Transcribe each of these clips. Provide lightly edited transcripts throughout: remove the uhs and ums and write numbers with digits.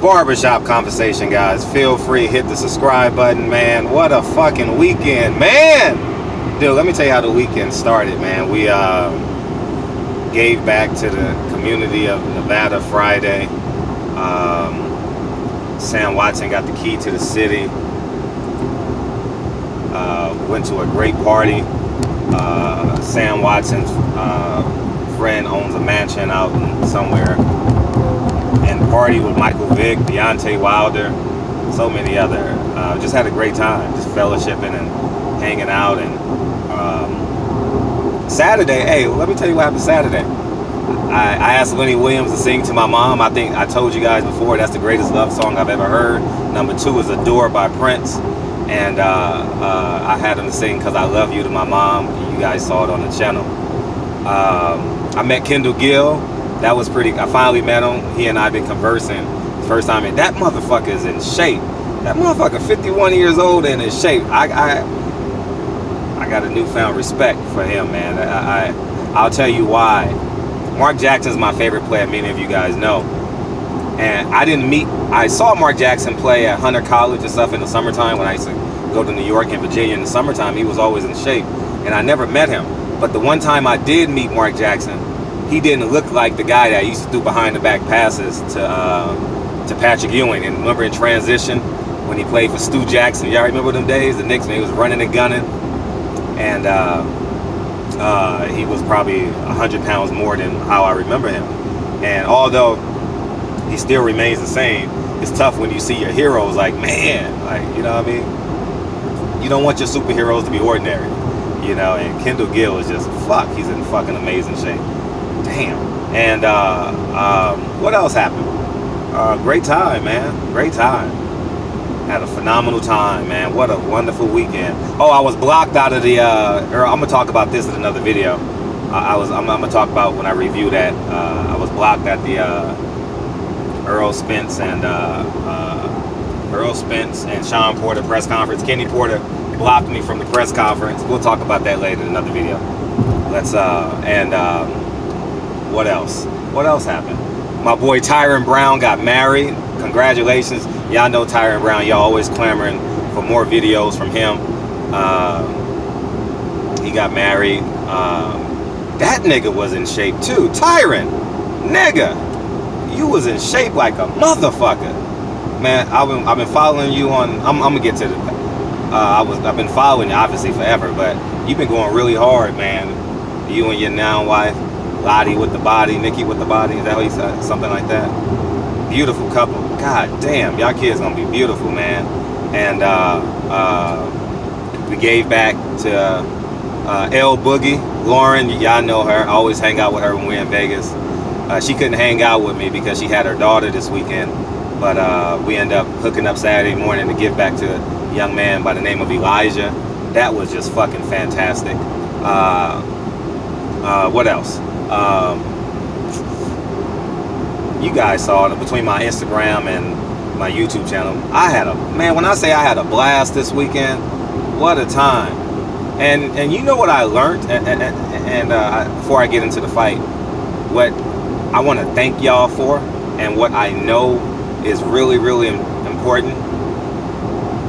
Barbershop Conversation, guys. Feel free, hit the subscribe button, man. What a fucking weekend, man. Dude, let me tell you how the weekend started, man. We gave back to the community of Nevada Friday. Sam Watson got the key to the city. Went to a great party. Sam Watson's friend owns a mansion out somewhere. And party with Michael Vick, Deontay Wilder, so many other. Just had a great time, just fellowshipping and hanging out. And Saturday, hey, let me tell you what happened Saturday. I asked Lenny Williams to sing to my mom. I think I told you guys before, that's the greatest love song I've ever heard. Number 2 is Adore by Prince. And I had him to sing Cause I Love You to my mom. You guys saw it on the channel. I met Kendall Gill. That was pretty, I finally met him. He and I have been conversing the first time. And that motherfucker is in shape. That motherfucker 51 years old and in shape. I got a newfound respect for him, man. I'll tell you why. Mark Jackson's my favorite player, many of you guys know. And I saw Mark Jackson play at Hunter College and stuff in the summertime when I used to go to New York and Virginia in the summertime. He was always in shape. And I never met him. But the one time I did meet Mark Jackson, he didn't look like the guy that used to do behind the back passes to Patrick Ewing. And remember in transition when he played for Stu Jackson, y'all remember them days? The Knicks, when he was running and gunning. And he was probably 100 pounds more than how I remember him. And although he still remains the same, it's tough when you see your heroes like, man, like, you know what I mean? You don't want your superheroes to be ordinary, you know. And Kendall Gill is just, he's in fucking amazing shape. Damn. And what else happened? Great time, man. Great time. Had a phenomenal time, man. What a wonderful weekend. Oh, I was blocked out of the I'm gonna talk about this in another video. I'm gonna talk about when I review that. I was blocked at the Earl Spence and Sean Porter press conference. Kenny Porter blocked me from the press conference. We'll talk about that later in another video. Let's what else? What else happened? My boy Tyron Brown got married. Congratulations. Y'all know Tyron Brown. Y'all always clamoring for more videos from him. He got married. That nigga was in shape too. Tyron, nigga, you was in shape like a motherfucker. Man, I've been following you on, I'm gonna get to the, I've been following you obviously forever, but you've been going really hard, man. You and your now wife, Lottie with the body, Nikki with the body, is that what you said? Something like that. Beautiful couple. God damn, y'all kids gonna be beautiful, man. And we gave back to L Boogie, Lauren. Y'all know her. I always hang out with her when we're in Vegas. She couldn't hang out with me because she had her daughter this weekend, but we ended up hooking up Saturday morning to give back to a young man by the name of Elijah. That was just fucking fantastic. What else? You guys saw it between my Instagram and my YouTube channel. When I say I had a blast this weekend, what a time. And you know what I learned, before I get into the fight, what I want to thank y'all for, and what I know is really, really important.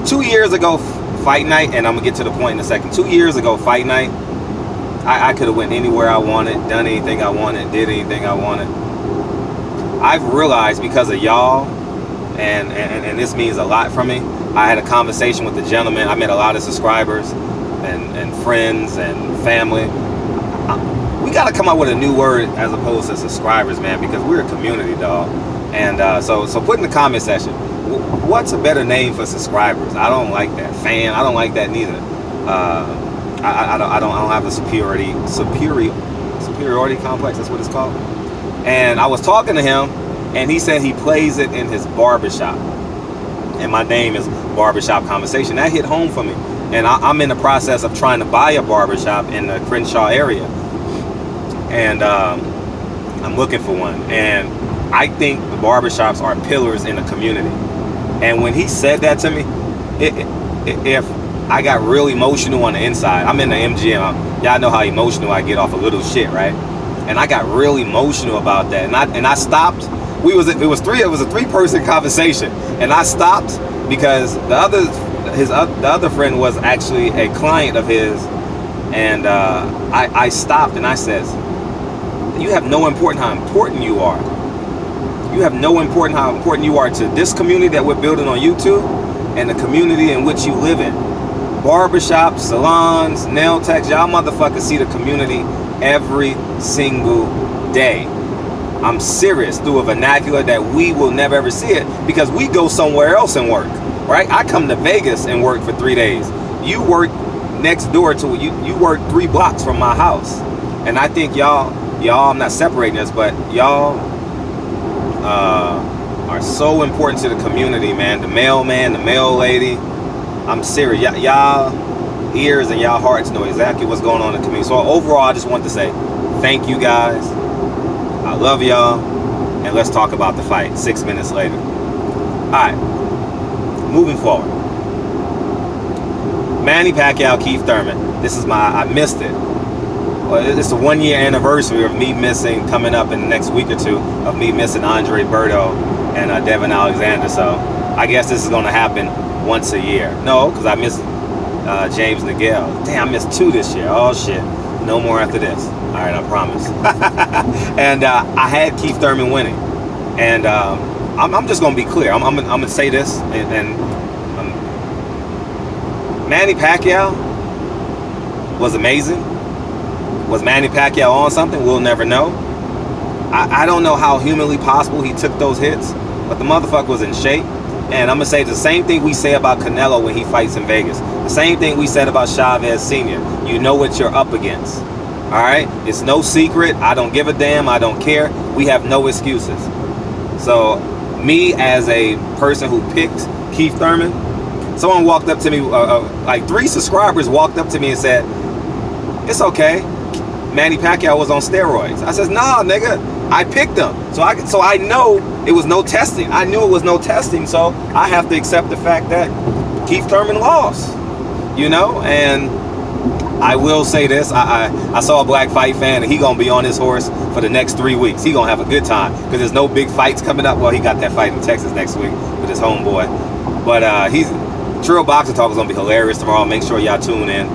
2 years ago, fight night, and I'm gonna get to the point in a second. 2 years ago, fight night, I could have went anywhere I wanted, done anything I wanted, did anything I wanted. I've realized because of y'all, and this means a lot for me. I had a conversation with the gentleman. I met a lot of subscribers and friends and family. We got to come up with a new word as opposed to subscribers, man, because we're a community, dog. And so put in the comment section, what's a better name for subscribers? I don't like that. Fan, I don't like that neither. I don't have a superiority complex. That's what it's called. And I was talking to him, and he said he plays it in his barbershop. And my name is Barbershop Conversation. That hit home for me. And I'm in the process of trying to buy a barbershop in the Crenshaw area. And I'm looking for one. And I think the barbershops are pillars in the community. And when he said that to me, if I got real emotional on the inside, I'm in the MGM. Y'all know how emotional I get off a little shit, right? And I got real emotional about that. And I stopped it was a three-person conversation, and I stopped because the other friend was actually a client of his, and I stopped and I said, you have no importance how important you are. You have no importance how important you are to this community that we're building on YouTube and the community in which you live in. Barbershops, salons, nail techs, y'all motherfuckers see the community every single day. I'm serious, through a vernacular that we will never ever see it because we go somewhere else and work, right? I come to Vegas and work for 3 days. You work next door to you work 3 blocks from my house. And I think y'all, I'm not separating us, but y'all are so important to the community, man. The mailman, the mail lady. I'm serious. Y'all ears and y'all hearts know exactly what's going on in the community. So overall, I just want to say thank you guys. I love y'all. And let's talk about the fight 6 minutes later. Alright. Moving forward. Manny Pacquiao, Keith Thurman. I missed it. Well, it's the 1 year anniversary of me missing, coming up in the next week or two, of me missing Andre Berto and Devin Alexander. So I guess this is going to happen once a year. No, because I missed James Nagel. Damn, I missed 2 this year. Oh shit. No more after this. All right, I promise. And I had Keith Thurman winning. And I'm just going to be clear. I'm going to say this. And Manny Pacquiao was amazing. Was Manny Pacquiao on something? We'll never know. I don't know how humanly possible he took those hits, but the motherfucker was in shape. And I'm going to say the same thing we say about Canelo when he fights in Vegas. The same thing we said about Chavez Sr. You know what you're up against. All right? It's no secret. I don't give a damn. I don't care. We have no excuses. So me as a person who picked Keith Thurman, someone walked up to me, like 3 subscribers walked up to me and said, it's okay. Manny Pacquiao was on steroids. I says, nah, nigga, I picked him. So I know it was no testing. I knew it was no testing, so I have to accept the fact that Keith Thurman lost. You know, and I will say this, I saw a Black Fight Fan, and he gonna be on his horse for the next 3 weeks. He gonna have a good time, because there's no big fights coming up. Well, he got that fight in Texas next week with his homeboy. But he's Trill Boxing Talk is gonna be hilarious tomorrow. Make sure y'all tune in.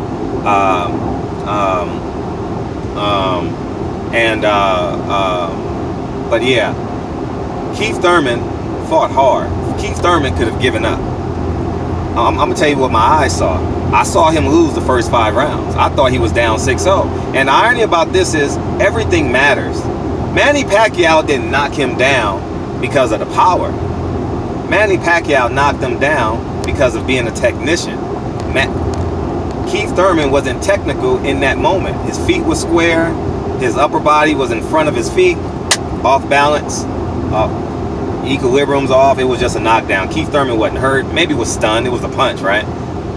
But yeah, Keith Thurman fought hard. Keith Thurman could have given up. I'm gonna tell you what my eyes saw. I saw him lose the first 5 rounds. I thought he was down 6-0. And the irony about this is everything matters. Manny Pacquiao didn't knock him down because of the power. Manny Pacquiao knocked him down because of being a technician. Keith Thurman wasn't technical in that moment. His feet were square. His upper body was in front of his feet. Off balance. Equilibrium's off. It was just a knockdown. Keith Thurman wasn't hurt. Maybe was stunned. It was a punch, right?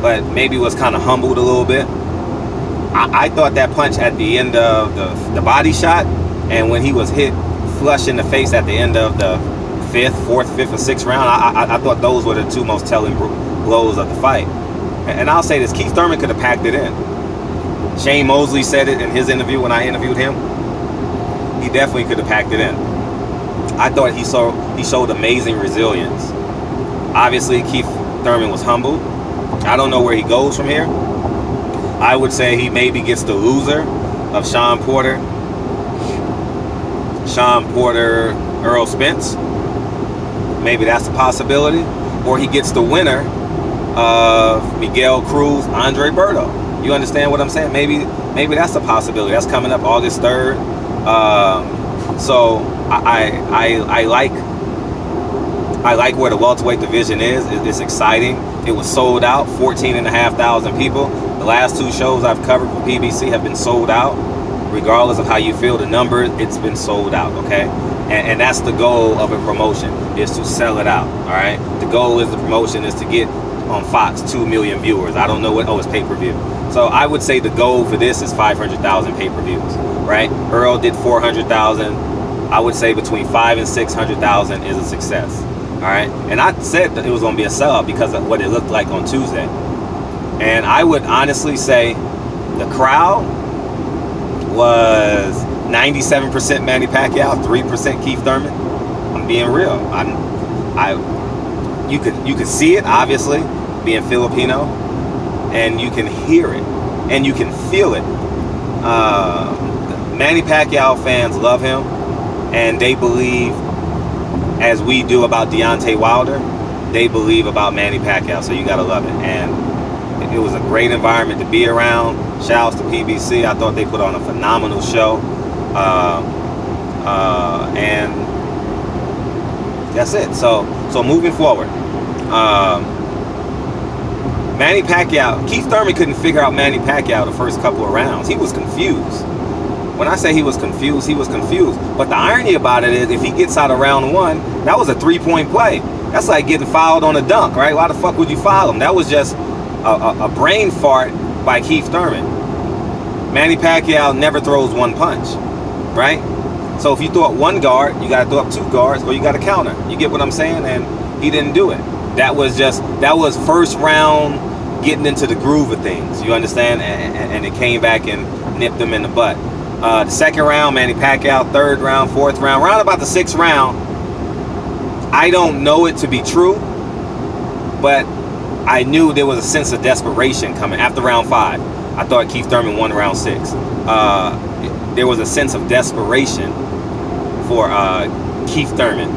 But maybe was kind of humbled a little bit. I thought that punch at the end of the body shot, and when he was hit flush in the face at the end of the 4th, 5th, or 6th round, I thought those were the 2 most telling blows of the fight. And I'll say this, Keith Thurman could have packed it in. Shane Mosley said it in his interview when I interviewed him. He definitely could have packed it in. I thought he showed amazing resilience. Obviously, Keith Thurman was humbled. I don't know where he goes from here. I would say he maybe gets the loser of Sean Porter, Earl Spence. Maybe that's a possibility. Or he gets the winner of Miguel Cruz, Andre Berto. You understand what I'm saying? Maybe that's a possibility. That's coming up August 3rd. So I like where the welterweight division is. It's exciting. It was sold out, 14,500 people. The last 2 shows I've covered for PBC have been sold out. Regardless of how you feel the number, it's been sold out, okay? And that's the goal of a promotion, is to sell it out, all right? The goal is the promotion is to get on Fox 2 million viewers. I don't know what, it's pay-per-view. So I would say the goal for this is 500,000 pay-per-views, right? Earl did 400,000. I would say between 500,000 and 600,000 is a success, all right? And I said that it was gonna be a sellout because of what it looked like on Tuesday. And I would honestly say the crowd was 97% Manny Pacquiao, 3% Keith Thurman. I'm being real. You could see it, obviously, being Filipino, and you can hear it, and you can feel it. Manny Pacquiao fans love him, and they believe, as we do about Deontay Wilder, they believe about Manny Pacquiao, so you gotta love it. And it was a great environment to be around. Shouts to PBC. I thought they put on a phenomenal show. And that's it. So moving forward, Manny Pacquiao, Keith Thurman couldn't figure out Manny Pacquiao the first couple of rounds. He was confused. When I say he was confused, he was confused. But the irony about it is, if he gets out of round one, that was a 3-point play. That's like getting fouled on a dunk, right? Why the fuck would you foul him? That was just a brain fart by Keith Thurman. Manny Pacquiao never throws one punch, right? So if you throw up one guard, you got to throw up two guards, or you got to counter. You get what I'm saying? And he didn't do it. That was first round getting into the groove of things. You understand? And it came back and nipped him in the butt. The second round, Manny Pacquiao. Third round, fourth round, round about the sixth round. I don't know it to be true, but I knew there was a sense of desperation coming after round 5. I thought Keith Thurman won round 6. There was a sense of desperation for Keith Thurman,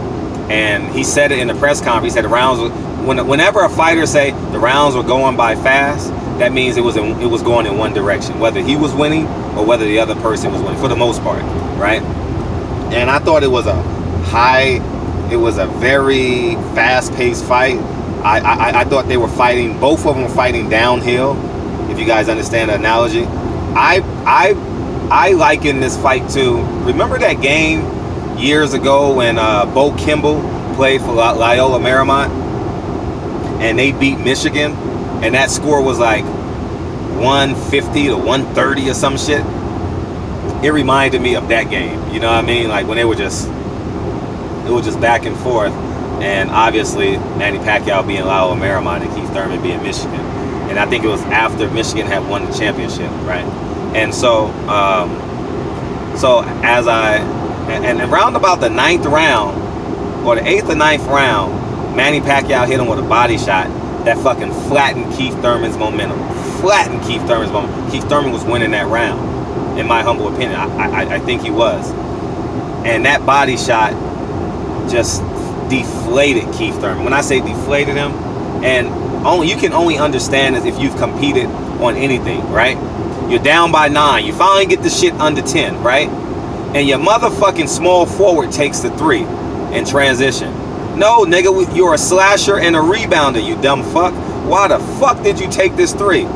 and he said it in the press conference. He said the rounds, whenever a fighter say the rounds were going by fast, that means it was going in one direction, whether he was winning or whether the other person was winning, for the most part, right? And I thought it was a very fast-paced fight. I thought they were fighting, both of them were fighting downhill, if you guys understand the analogy. I liken this fight to, remember that game years ago when Bo Kimball played for Loyola Marymount and they beat Michigan, and that score was like 150 to 130 or some shit? It reminded me of that game, you know what I mean? Like when it was just back and forth, and obviously Manny Pacquiao being Loyola Marymount and Keith Thurman being Michigan. And I think it was after Michigan had won the championship, right? And so and around about the 9th round, or the 8th or 9th round, Manny Pacquiao hit him with a body shot that fucking flattened Keith Thurman's momentum. Keith Thurman was winning that round, in my humble opinion. I think he was. And that body shot just deflated Keith Thurman. When I say deflated him, and you can only understand this if you've competed on anything, right? You're down by 9. You finally get the shit under 10, right? And your motherfucking small forward takes the 3 in transition. No, nigga, you're a slasher and a rebounder, you dumb fuck. Why the fuck did you take this 3?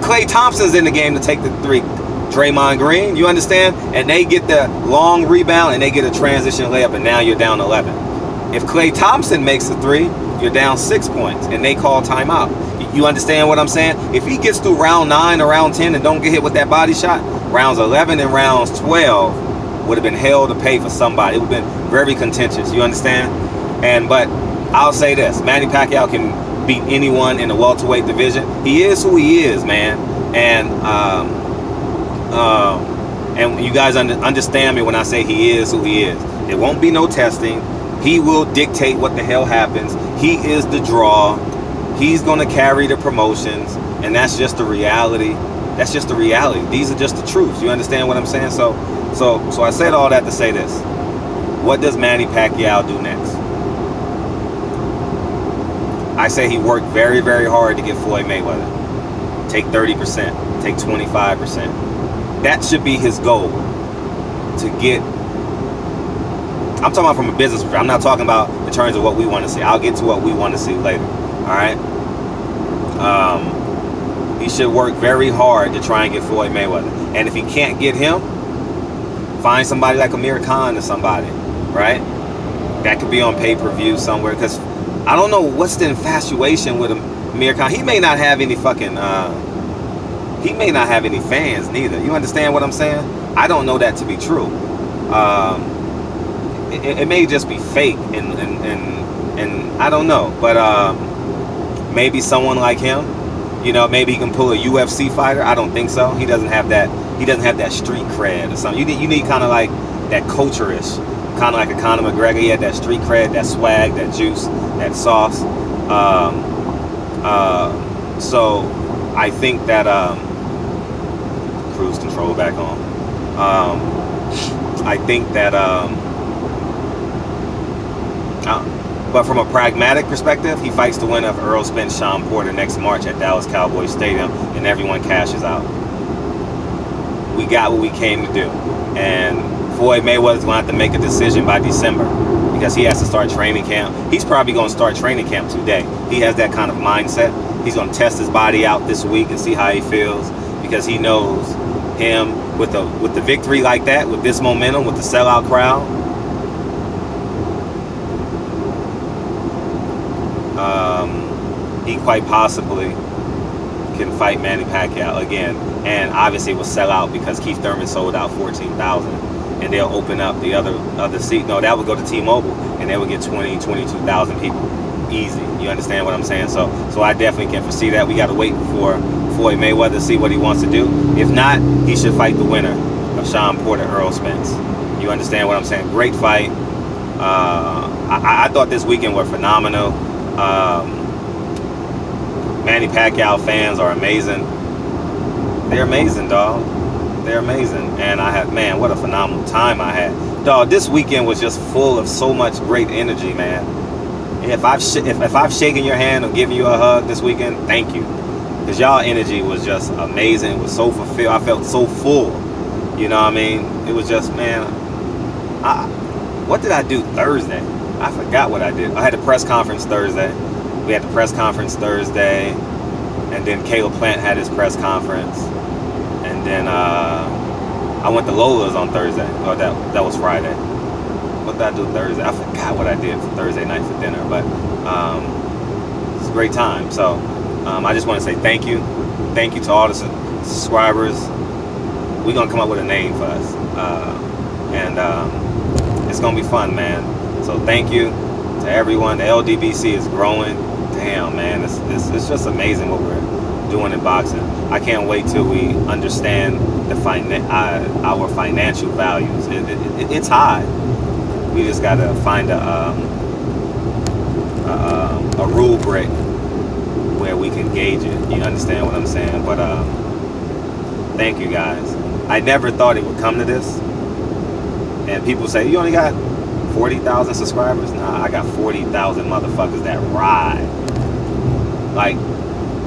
Klay Thompson's in the game to take the 3. Draymond Green, you understand? And they get the long rebound and they get a transition layup, and now you're down 11. If Klay Thompson makes the 3, you're down 6 points, and they call timeout. You understand what I'm saying? If he gets through round 9 or round 10 and don't get hit with that body shot, rounds 11 and rounds 12 would have been hell to pay for somebody. It would have been very contentious. You understand? But I'll say this: Manny Pacquiao can beat anyone in the welterweight division. He is who he is, man. And you guys understand me when I say he is who he is. There won't be no testing. He will dictate what the hell happens. He is the draw. He's going to carry the promotions, and that's just the reality. That's just the reality. These are just the truths. You understand what I'm saying? So I said all that to say this. What does Manny Pacquiao do next? I say he worked very, very hard to get Floyd Mayweather. Take 30%. Take 25%. That should be his goal. To get... I'm talking about from a business perspective. I'm not talking about in terms of what we want to see. I'll get to what we want to see later. Alright? He should work very hard to try and get Floyd Mayweather. And if he can't get him, find somebody like Amir Khan or somebody. Right? That could be on pay-per-view somewhere. Because I don't know what's the infatuation with Amir Khan. He may not have any fucking... he may not have any fans neither. You understand what I'm saying? I don't know that to be true. It may just be fake, and I don't know, but maybe someone like him, you know, maybe he can pull a UFC fighter. I don't think so. He doesn't have that. He doesn't have that street cred or something. You need kind of like that culture-ish kind of like a Conor McGregor. He had that street cred, that swag, that juice, that sauce. So I think that cruise control back on. I think that but from a pragmatic perspective, he fights the winner of Errol Spence, Sean Porter next March at Dallas Cowboys Stadium, and everyone cashes out. We got what we came to do. And Floyd Mayweather's going to have to make a decision by December because he has to start training camp. He's probably going to start training camp today. He has that kind of mindset. He's going to test his body out this week and see how he feels because he knows him with the victory like that, with this momentum, with the sellout crowd. He quite possibly can fight Manny Pacquiao again, and obviously it will sell out because Keith Thurman sold out 14,000, and they'll open up the other seat. No, that would go to T-Mobile, and they would get 22,000 people easy. You understand what I'm saying? So I definitely can foresee that. We got to wait for Floyd Mayweather to see what he wants to do. If not, he should fight the winner of Sean Porter, Errol Spence. You understand what I'm saying? Great fight. I thought this weekend was phenomenal. Manny Pacquiao fans are amazing. They're amazing, dog. They're amazing. And man, what a phenomenal time I had. Dog, this weekend was just full of so much great energy, man. If I've shaken your hand or given you a hug this weekend, thank you. Because y'all energy was just amazing. It was so fulfilled. I felt so full. You know what I mean? It was just, man, what did I do Thursday? I forgot what I did. I had a press conference Thursday. We had the press conference Thursday, and then Caleb Plant had his press conference, and then I went to Lola's on Thursday. Oh, that was Friday. What did I do Thursday? I forgot what I did for Thursday night for dinner, but it's a great time. So I just want to say thank you to all the subscribers. We're gonna come up with a name for us, and it's gonna be fun, man. So thank you to everyone. The LDBC is growing. Damn, man, it's just amazing what we're doing in boxing. I can't wait till we understand our financial values. It's high. We just gotta find a rule break where we can gauge it. You understand what I'm saying? But thank you guys. I never thought it would come to this. And people say, you only got 40,000 subscribers? Nah, I got 40,000 motherfuckers that ride. Like,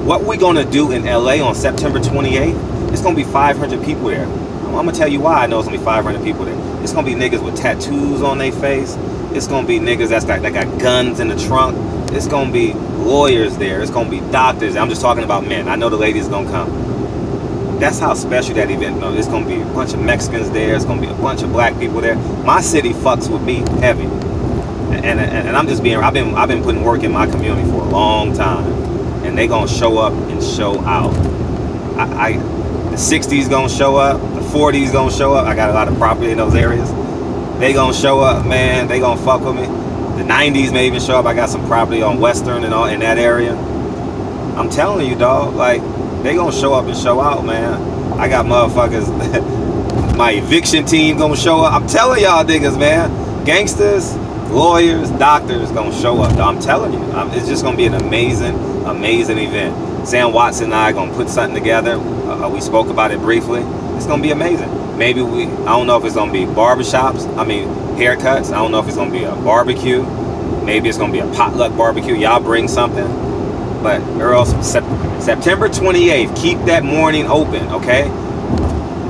what we gonna do in LA on September 28th, it's gonna be 500 people there. I'm gonna tell you why I know it's gonna be 500 people there. It's gonna be niggas with tattoos on their face. It's gonna be niggas that got guns in the trunk. It's gonna be lawyers there. It's gonna be doctors. I'm just talking about men. I know the ladies gonna come. That's how special that event is. It's gonna be a bunch of Mexicans there. It's gonna be a bunch of black people there. My city fucks with me heavy, and I'm just being. I've been putting work in my community for a long time, and they gonna show up and show out. The 60s gonna show up. The 40s gonna show up. I got a lot of property in those areas. They gonna show up, man. They gonna fuck with me. The 90s may even show up. I got some property on Western and all in that area. I'm telling you, dog. Like, they gonna show up and show out, man. I got motherfuckers. My eviction team gonna show up. I'm telling y'all niggas, man. Gangsters, lawyers, doctors gonna show up. I'm telling you. It's just gonna be an amazing event. Sam Watson and I gonna put something together. We spoke about it briefly. It's gonna be amazing. Maybe I don't know if it's gonna be haircuts. I don't know if it's gonna be a barbecue. Maybe it's gonna be a potluck barbecue. Y'all bring something. But Earl, September 28th, keep that morning open, okay?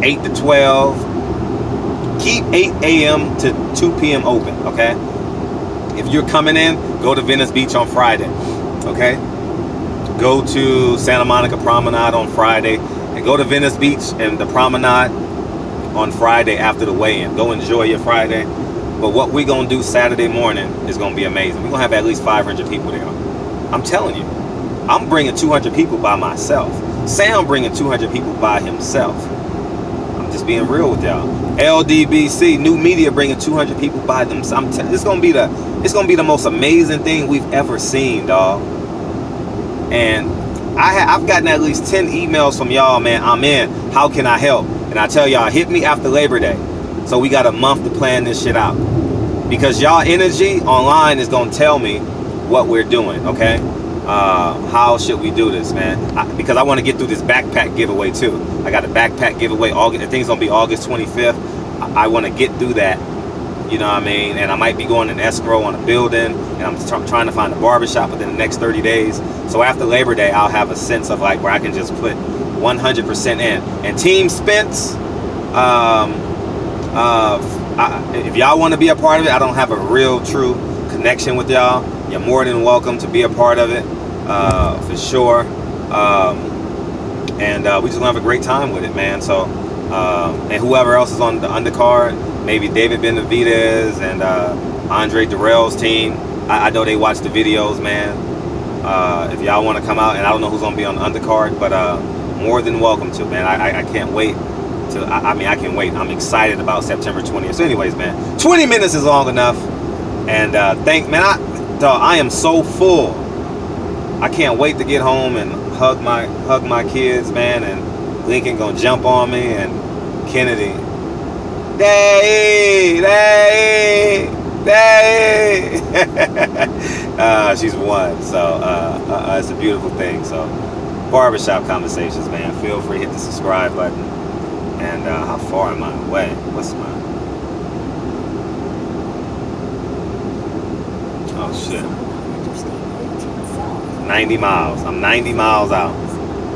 8 to 12. Keep 8 a.m. to 2 p.m. open, okay? If you're coming in, go to Venice Beach on Friday, okay? Go to Santa Monica Promenade on Friday, and go to Venice Beach and the Promenade on Friday after the weigh-in. Go enjoy your Friday. But what we're going to do Saturday morning is going to be amazing. We're going to have at least 500 people there. I'm telling you. I'm bringing 200 people by myself. Sam bringing 200 people by himself. I'm just being real with y'all. LDBC, new media, bringing 200 people by themselves. It's gonna be the most amazing thing we've ever seen, dog. And I've gotten at least 10 emails from y'all, man. I'm in. How can I help? And I tell y'all, hit me after Labor Day. So we got a month to plan this shit out. because y'all energy online is gonna tell me what we're doing. Okay, how should we do this, man? Because I want to get through this backpack giveaway too. I got a backpack giveaway. I think it's gonna be August 25th. I want to get through that. You know what I mean? And I might be going in escrow on a building, and I'm trying to find a barbershop within the next 30 days. So after Labor Day, I'll have a sense of like where I can just put 100% in. And Team Spence, if y'all want to be a part of it, I don't have a real true connection with y'all. You're more than welcome to be a part of it, for sure. And we just gonna have a great time with it, man. So, and whoever else is on the undercard, maybe David Benavidez and Andre Durrell's team. I know they watch the videos, man. If y'all want to come out, and I don't know who's gonna be on the undercard, but more than welcome to, man. I can't wait to. I mean, I can wait. I'm excited about September 20th. So, anyways, man, 20 minutes is long enough. And I am so full. I can't wait to get home and hug my kids, man. And Lincoln gonna jump on me, and Kennedy. Daddy. She's one, so it's a beautiful thing. So, barbershop conversations, man. Feel free to hit the subscribe button. And how far am I away? What's my? Oh shit! 90 miles. I'm 90 miles out.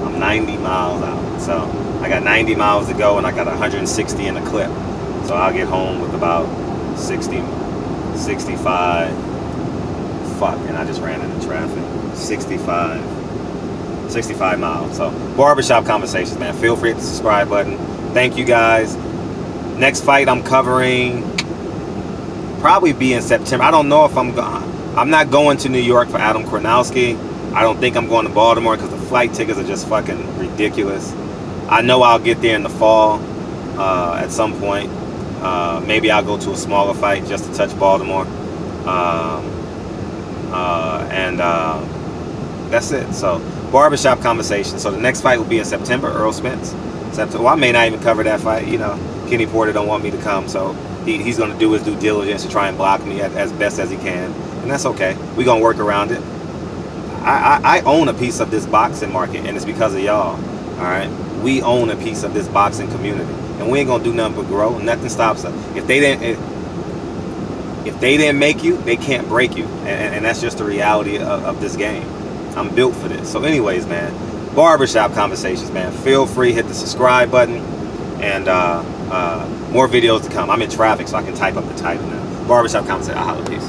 I'm 90 miles out. So I got 90 miles to go, and I got 160 in the clip. So I'll get home with about 60, 65. Fuck, and I just ran into traffic. 65 miles. So barbershop conversations, man. Feel free to hit the subscribe button. Thank you guys. Next fight I'm covering probably be in September. I don't know if I'm not going to New York for Adam Kornowski. I don't think I'm going to Baltimore because the flight tickets are just fucking ridiculous. I know I'll get there in the fall at some point. Maybe I'll go to a smaller fight just to touch Baltimore. And that's it. So, barbershop conversation. So the next fight will be in September, Earl Spence. Well, I may not even cover that fight. You know, Kenny Porter don't want me to come, so he's going to do his due diligence to try and block me as best as he can. And that's okay. We're going to work around it. I own a piece of this boxing market, and it's because of y'all. All right? We own a piece of this boxing community. And we ain't going to do nothing but grow. Nothing stops us. If they didn't make you, they can't break you. And that's just the reality of this game. I'm built for this. So anyways, man, barbershop conversations, man. Feel free, hit the subscribe button. And more videos to come. I'm in traffic, so I can type up the title now. Barbershop conversation. I'll holla, peace.